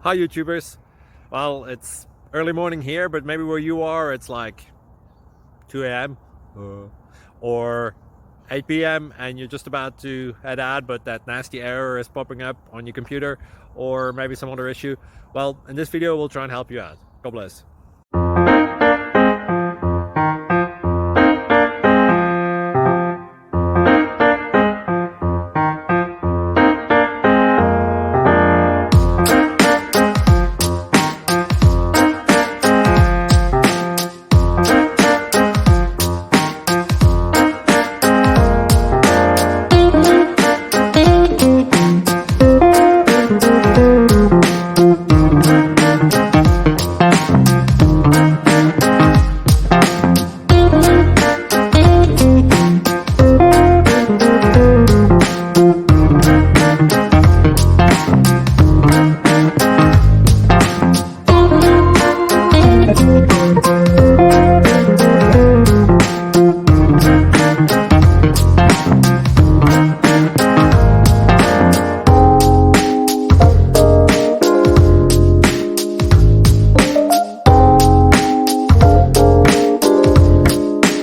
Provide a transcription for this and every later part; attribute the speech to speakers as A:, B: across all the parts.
A: Hi YouTubers. Well, it's early morning here, but maybe where you are it's like 2 a.m. or 8 p.m. and you're just about to head out, but that nasty error is popping up on your computer, or maybe some other issue. Well, in this video we'll try and help you out. God bless.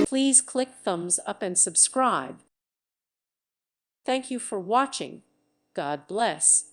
B: Please click thumbs up and subscribe. Thank you for watching. God bless.